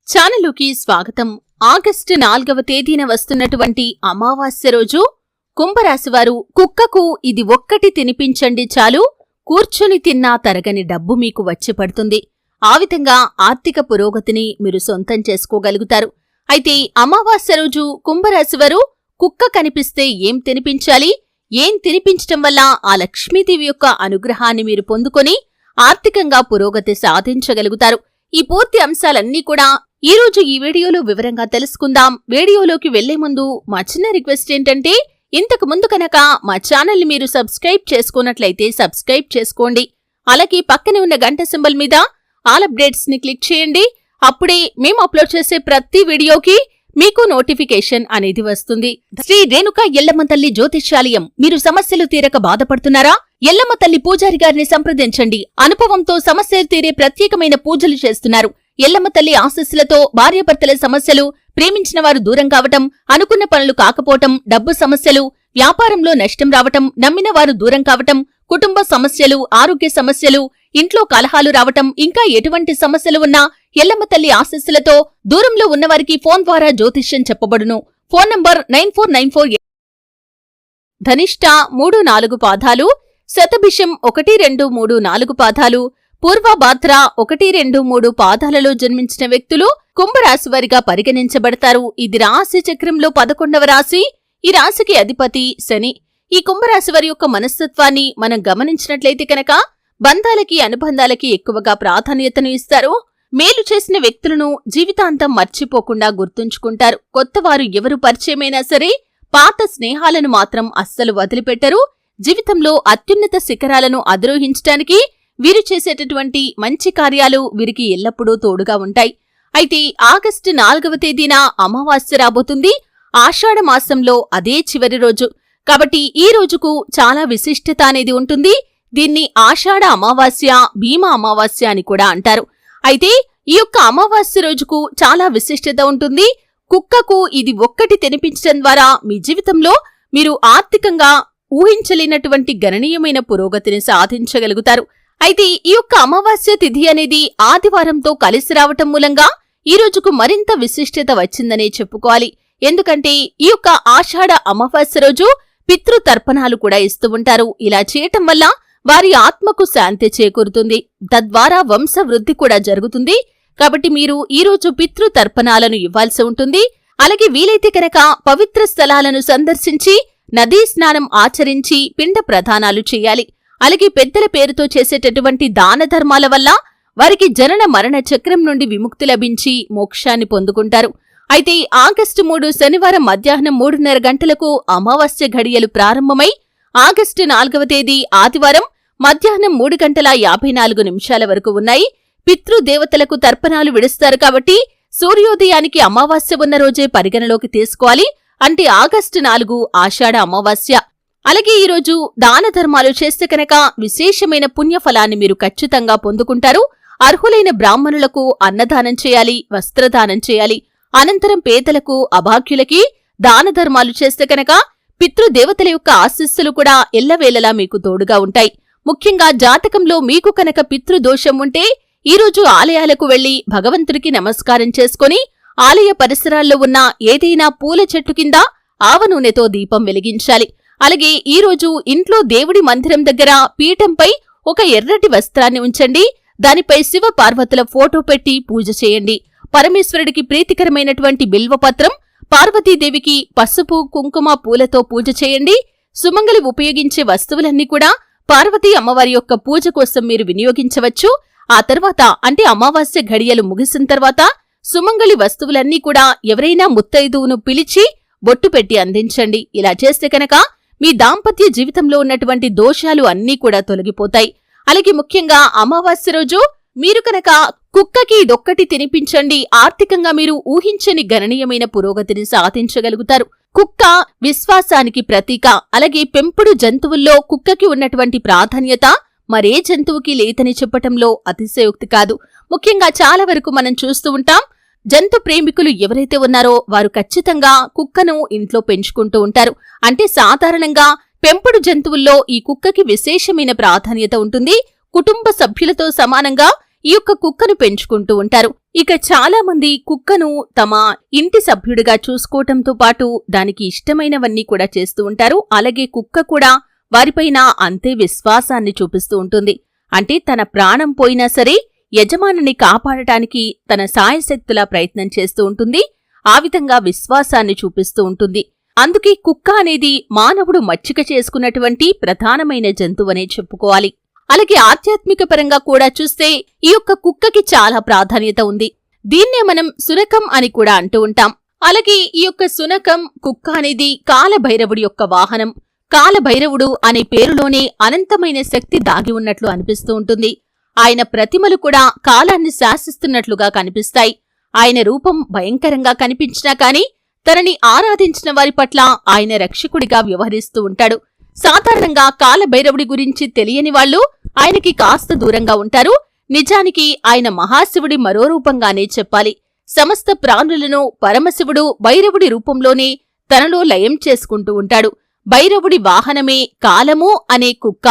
ఛానలుకి స్వాగతం. ఆగస్టు 4వ తేదీన వస్తున్నటువంటి అమావాస్య రోజు కుంభరాశివారు కుక్కకు ఇది ఒక్కటి తినిపించండి చాలు, కూర్చుని తిన్నా తరగని డబ్బు మీకు వచ్చి పడుతుంది. ఆ విధంగా ఆర్థిక పురోగతిని మీరు సొంతం చేసుకోగలుగుతారు. అయితే అమావాస్య రోజు కుంభరాశివారు కుక్క కనిపిస్తే ఏం తినిపించాలి, ఏం తినిపించటం వల్ల ఆ లక్ష్మీదేవి యొక్క అనుగ్రహాన్ని మీరు పొందుకొని ఆర్థికంగా పురోగతి సాధించగలుగుతారు. ఈ పూర్తి అంశాలన్నీ కూడా ఈ రోజు ఈ వీడియోలో వివరంగా తెలుసుకుందాం. వీడియోలోకి వెళ్లే ముందు మా చిన్న రిక్వెస్ట్ ఏంటంటే, ఇంతకు ముందు కనుక మా ఛానల్ ని మీరు సబ్స్క్రైబ్ చేసుకున్నట్లయితే సబ్స్క్రైబ్ చేసుకోండి. అలాగే పక్కనే ఉన్న గంట సింబల్ మీద ఆల్ అప్డేట్స్ ని క్లిక్ చేయండి. అప్పుడే మేము అప్లోడ్ చేసే ప్రతి వీడియోకి మీకు నోటిఫికేషన్ అనేది వస్తుంది. శ్రీ రేణుక ఎల్లమ్మ తల్లి జ్యోతిష్యాలయం. మీరు సమస్యలు తీరక బాధపడుతున్నారా? ఎల్లమ్మ తల్లి పూజారి గారిని సంప్రదించండి. అనుభవంతో సమస్యలు తీరే ప్రత్యేకమైన పూజలు చేస్తున్నారు. ఎల్లమ్మ తల్లి ఆశీస్సులతో భార్యాభర్తల సమస్యలు, ప్రేమించిన వారు దూరం కావటం, అనుకున్న పనులు కాకపోవటం, డబ్బు సమస్యలు, వ్యాపారంలో నష్టం రావటం, నమ్మిన వారు దూరం కావటం, కుటుంబ సమస్యలు, ఆరోగ్య సమస్యలు, ఇంట్లో కలహాలు రావటం, ఇంకా ఎటువంటి సమస్యలు ఉన్నా ఎల్లమ్మ తల్లి ఆశీస్సులతో దూరంలో ఉన్నవారికి ఫోన్ ద్వారా జ్యోతిష్యం చెప్పబడును. Phone number 9494. ధనిష్ట 3-4 పాదాలు, శతభిషం 1-2-3-4 పాదాలు, పూర్వభాద్ర 1-2-3 పాదాలలో జన్మించిన వ్యక్తులు కుంభరాశివారిగా పరిగణించబడతారు. ఇది రాశి చక్రంలో 11వ రాశి. ఈ రాశికి అధిపతి శని. ఈ కుంభరాశివారి యొక్క మనస్తత్వాన్ని మనం గమనించినట్లయితే కనుక బంధాలకి, అనుబంధాలకి ఎక్కువగా ప్రాధాన్యతను ఇస్తారు. మేలు చేసిన వ్యక్తులను జీవితాంతం మర్చిపోకుండా గుర్తుంచుకుంటారు. కొత్తవారు ఎవరు పరిచయమైనా సరే పాత స్నేహాలను మాత్రం అస్సలు వదిలిపెట్టరు. జీవితంలో అత్యున్నత శిఖరాలను అధిరోహించటానికి వీరు చేసేటటువంటి మంచి కార్యాలు వీరికి ఎల్లప్పుడూ తోడుగా ఉంటాయి. అయితే ఆగస్టు 4వ తేదీన అమావాస్య రాబోతుంది. ఆషాఢ మాసంలో అదే చివరి రోజు కాబట్టి ఈ రోజుకు చాలా విశిష్టత అనేది ఉంటుంది. దీన్ని ఆషాఢ అమావాస్య, భీమ అమావాస్య అని కూడా అంటారు. అయితే ఈ యొక్క అమావాస్య రోజుకు చాలా విశిష్టత ఉంటుంది. కుక్కకు ఇది ఒక్కటి తినిపించడం ద్వారా మీ జీవితంలో మీరు ఆర్థికంగా ఊహించలేనటువంటి గణనీయమైన పురోగతిని సాధించగలుగుతారు. అయితే ఈ యొక్క అమావాస్య తిథి అనేది ఆదివారంతో కలిసి రావటం మూలంగా ఈ రోజుకు మరింత విశిష్టత వచ్చిందనే చెప్పుకోవాలి. ఎందుకంటే ఈ యొక్క ఆషాఢ అమావాస్య రోజు పితృతర్పణాలు కూడా ఇస్తూ ఉంటారు. ఇలా చేయటం వల్ల వారి ఆత్మకు శాంతి చేకూరుతుంది. తద్వారా వంశ వృద్ధి కూడా జరుగుతుంది. కాబట్టి మీరు ఈ రోజు పితృతర్పణాలను ఇవ్వాల్సి ఉంటుంది. అలాగే వీలైతే కనుక పవిత్ర స్థలాలను సందర్శించి నదీ స్నానం ఆచరించి పిండ ప్రదానాలు చేయాలి. అలాగే పెద్దల పేరుతో చేసేటటువంటి దాన ధర్మాల వల్ల వారికి జనన మరణ చక్రం నుండి విముక్తి లభించి మోక్షాన్ని పొందుకుంటారు. అయితే ఆగస్టు 3 శనివారం మధ్యాహ్నం 3:30 గంటలకు అమావాస్య ఘడియలు ప్రారంభమై ఆగస్టు 4వ తేదీ ఆదివారం మధ్యాహ్నం 3:54 వరకు ఉన్నాయి. పితృదేవతలకు తర్పణాలు విడుస్తారు కాబట్టి సూర్యోదయానికి అమావాస్య ఉన్న రోజే పరిగణలోకి తీసుకోవాలి. అంటే ఆగస్టు 4 ఆషాఢ అమావాస్య. అలాగే ఈరోజు దాన ధర్మాలు చేస్తే కనుక విశేషమైన పుణ్యఫలాన్ని మీరు ఖచ్చితంగా పొందుకుంటారు. అర్హులైన బ్రాహ్మణులకు అన్నదానం చేయాలి, వస్త్రదానం చేయాలి. అనంతరం పేదలకు, అభాగ్యులకి దాన ధర్మాలు చేస్తే కనుక పితృదేవతల యొక్క ఆశీస్సులు కూడా ఎల్లవేళలా మీకు తోడుగా ఉంటాయి. ముఖ్యంగా జాతకంలో మీకు కనుక పితృదోషం ఉంటే ఈరోజు ఆలయాలకు వెళ్లి భగవంతుడికి నమస్కారం చేసుకుని ఆలయ పరిసరాల్లో ఉన్న ఏదైనా పూల చెట్టు కింద ఆవ నూనెతో దీపం వెలిగించాలి. అలాగే ఈరోజు ఇంట్లో దేవుడి మందిరం దగ్గర పీఠంపై ఒక ఎర్రటి వస్త్రాన్ని ఉంచండి. దానిపై శివ పార్వతుల ఫోటో పెట్టి పూజ చేయండి. పరమేశ్వరుడికి ప్రీతికరమైనటువంటి బిల్వపత్రం, పార్వతీదేవికి పసుపు, కుంకుమ, పూలతో పూజ చేయండి. సుమంగలి ఉపయోగించే వస్తువులన్నీ కూడా పార్వతీ అమ్మవారి యొక్క పూజ కోసం మీరు వినియోగించవచ్చు. ఆ తర్వాత అంటే అమావాస్య ఘడియలు ముగిసిన తర్వాత సుమంగలి వస్తువులన్నీ కూడా ఎవరైనా ముత్తైదువును పిలిచి బొట్టు పెట్టి అందించండి. ఇలా చేస్తే కనుక మీ దాంపత్య జీవితంలో ఉన్నటువంటి దోషాలు అన్నీ కూడా తొలగిపోతాయి. అలాగే ముఖ్యంగా అమావాస్య రోజు మీరు కనుక కుక్కకి ఇదొక్కటి తినిపించండి. ఆర్థికంగా మీరు ఊహించని గణనీయమైన పురోగతిని సాధించగలుగుతారు. కుక్క విశ్వాసానికి ప్రతీక. అలాగే పెంపుడు జంతువుల్లో కుక్కకి ఉన్నటువంటి ప్రాధాన్యత మరే జంతువుకి లేదని చెప్పటంలో అతిశయోక్తి కాదు. ముఖ్యంగా చాలా వరకు మనం చూస్తూ ఉంటాం. జంతు ప్రేమికులు ఎవరైతే ఉన్నారో వారు ఖచ్చితంగా కుక్కను ఇంట్లో పెంచుకుంటూ ఉంటారు. అంటే సాధారణంగా పెంపుడు జంతువుల్లో ఈ కుక్కకి విశేషమైన ప్రాధాన్యత ఉంటుంది. కుటుంబ సభ్యులతో సమానంగా ఈ యొక్క కుక్కను పెంచుకుంటూ ఉంటారు. ఇక చాలా మంది కుక్కను తమ ఇంటి సభ్యుడిగా చూసుకోవటంతో పాటు దానికి ఇష్టమైనవన్నీ కూడా చేస్తూ ఉంటారు. అలాగే కుక్క కూడా వారిపైన అంతే విశ్వాసాన్ని చూపిస్తూ ఉంటుంది. అంటే తన ప్రాణం పోయినా సరే యజమానిని కాపాడటానికి తన సాయశక్తులా ప్రయత్నం చేస్తూ ఉంటుంది. ఆ విధంగా విశ్వాసాన్ని చూపిస్తూ ఉంటుంది. అందుకే కుక్క అనేది మానవుడు మచ్చిక చేసుకున్నటువంటి ప్రధానమైన జంతువనే చెప్పుకోవాలి. అలాగే ఆధ్యాత్మిక పరంగా కూడా చూస్తే ఈ యొక్క కుక్కకి చాలా ప్రాధాన్యత ఉంది. దీన్నే మనం సునకం అని కూడా అంటూ ఉంటాం. అలాగే ఈ యొక్క సునకం కుక్క అనేది కాలభైరవుడి యొక్క వాహనం. కాలభైరవుడు అనే పేరులోనే అనంతమైన శక్తి దాగి ఉన్నట్లు అనిపిస్తూ ఉంటుంది. ఆయన ప్రతిమలు కూడా కాలాన్ని శాసిస్తున్నట్లుగా కనిపిస్తాయి. ఆయన రూపం భయంకరంగా కనిపించినా కాని తనని ఆరాధించిన వారి పట్ల ఆయన రక్షకుడిగా వ్యవహరిస్తూ ఉంటాడు. సాధారణంగా కాలభైరవుడి గురించి తెలియని వాళ్లు ఆయనకి కాస్త దూరంగా ఉంటారు. నిజానికి ఆయన మహాశివుడి మరో రూపంగానే చెప్పాలి. సమస్త ప్రాణులను పరమశివుడు భైరవుడి రూపంలోనే తనలో లయం చేసుకుంటూ ఉంటాడు. భైరవుడి వాహనమే కాలము అనే కుక్క.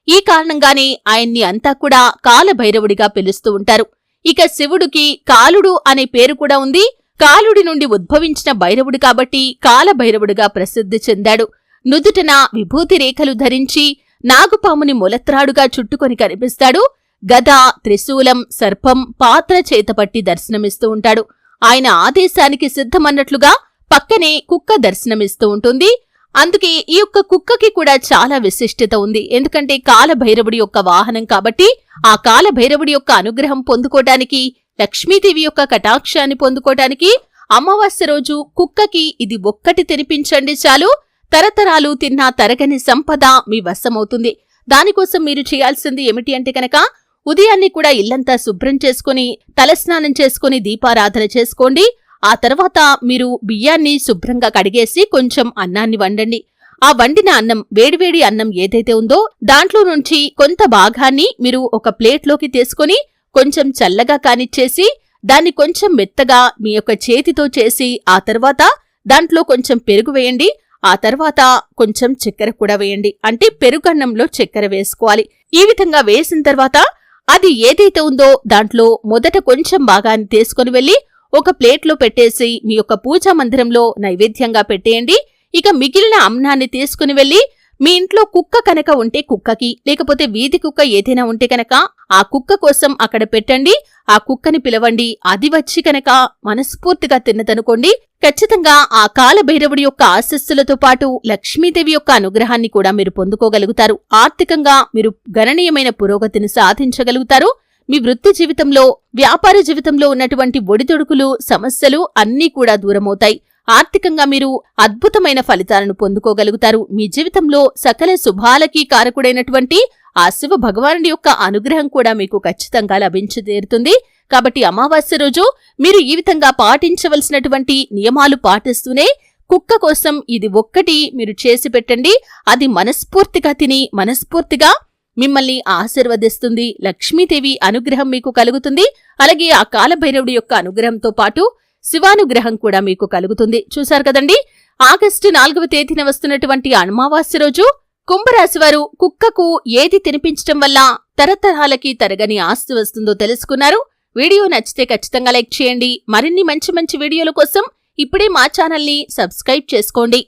ఈ కారణంగానే ఆయన్ని అంతా కూడా కాలభైరవుడిగా పిలుస్తూ ఉంటారు. ఇక శివుడికి కాలుడు అనే పేరు కూడా ఉంది. కాలుడి నుండి ఉద్భవించిన భైరవుడు కాబట్టి కాలభైరవుడిగా ప్రసిద్ధి చెందాడు. నుదుటన విభూతి రేఖలు ధరించి నాగుపాముని ములత్రాడుగా చుట్టుకొని కనిపిస్తాడు. గద, త్రిశూలం, సర్పం, పాత్ర చేతపట్టి దర్శనమిస్తూ ఉంటాడు. ఆయన ఆదేశానికి సిద్ధమన్నట్లుగా పక్కనే కుక్క దర్శనమిస్తూ ఉంటుంది. అందుకే ఈ యొక్క కుక్కకి కూడా చాలా విశిష్టత ఉంది. ఎందుకంటే కాలభైరవుడి యొక్క వాహనం కాబట్టి ఆ కాలభైరవుడి యొక్క అనుగ్రహం పొందుకోవటానికి, లక్ష్మీదేవి యొక్క కటాక్షాన్ని పొందుకోవటానికి అమావాస్య రోజు కుక్కకి ఇది ఒక్కటి తినిపించండి చాలు, తరతరాలు తిన్నా తరగని సంపద మీ వశమవుతుంది. దానికోసం మీరు చేయాల్సింది ఏమిటి అంటే కనుక ఉదయాన్నే కూడా ఇల్లంతా శుభ్రం చేసుకుని తలస్నానం చేసుకుని దీపారాధన చేసుకోండి. ఆ తర్వాత మీరు బియ్యాన్ని శుభ్రంగా కడిగేసి కొంచెం అన్నాన్ని వండండి. ఆ వండిన అన్నం, వేడివేడి అన్నం ఏదైతే ఉందో దాంట్లో నుంచి కొంత భాగాన్ని మీరు ఒక ప్లేట్లోకి తీసుకుని కొంచెం చల్లగా కానిచ్చేసి దాన్ని కొంచెం మెత్తగా మీ యొక్క చేతితో చేసి ఆ తర్వాత దాంట్లో కొంచెం పెరుగు వేయండి. ఆ తర్వాత కొంచెం చక్కెర కూడా వేయండి. అంటే పెరుగన్నంలో చక్కెర వేసుకోవాలి. ఈ విధంగా వేసిన తర్వాత అది ఏదైతే ఉందో దాంట్లో మొదట కొంచెం భాగాన్ని తీసుకుని వెళ్లి ఒక ప్లేట్లో పెట్టేసి మీ యొక్క పూజా మందిరంలో నైవేద్యంగా పెట్టేయండి. ఇక మిగిలిన అన్నాన్ని తీసుకుని వెళ్లి మీ ఇంట్లో కుక్క కనుక ఉంటే కుక్కకి, లేకపోతే వీధి కుక్క ఏదైనా ఉంటే కనుక ఆ కుక్క కోసం అక్కడ పెట్టండి. ఆ కుక్కని పిలవండి. అది వచ్చి కనుక మనస్ఫూర్తిగా తిన్నదనుకోండి, ఖచ్చితంగా ఆ కాలభైరవుడి యొక్క ఆశస్సులతో పాటు లక్ష్మీదేవి యొక్క అనుగ్రహాన్ని కూడా మీరు పొందుకోగలుగుతారు. ఆర్థికంగా మీరు గణనీయమైన పురోగతిని సాధించగలుగుతారు. మీ వృత్తి జీవితంలో, వ్యాపార జీవితంలో ఉన్నటువంటి ఒడిదొడుకులు, సమస్యలు అన్నీ కూడా దూరమవుతాయి. ఆర్థికంగా మీరు అద్భుతమైన ఫలితాలను పొందుకోగలుగుతారు. మీ జీవితంలో సకల శుభాలకి కారకుడైనటువంటి ఆ శివ భగవానుడి యొక్క అనుగ్రహం కూడా మీకు ఖచ్చితంగా లభించి తీరుతుంది. కాబట్టి అమావాస్య రోజు మీరు ఈ విధంగా పాటించవలసినటువంటి నియమాలు పాటిస్తూనే కుక్క కోసం ఇది ఒక్కటి మీరు చేసి పెట్టండి. అది మనస్ఫూర్తిగా తిని మనస్ఫూర్తిగా మిమ్మల్ని ఆశీర్వదిస్తుంది. లక్ష్మీదేవి అనుగ్రహం మీకు కలుగుతుంది. అలాగే ఆ కాలభైరవుడి యొక్క అనుగ్రహంతో పాటు శివానుగ్రహం కూడా మీకు కలుగుతుంది. చూశారు కదండి, ఆగస్టు 4వ తేదీన వస్తున్నటువంటి అమావాస్య రోజు కుంభరాశివారు కుక్కకు ఏది తినిపించటం వల్ల తరతరాలకి తరగని ఆస్తి వస్తుందో తెలుసుకున్నారు. వీడియో నచ్చితే ఖచ్చితంగా లైక్ చేయండి. మరిన్ని మంచి మంచి వీడియోల కోసం ఇప్పుడే మా ఛానల్ని సబ్స్క్రైబ్ చేసుకోండి.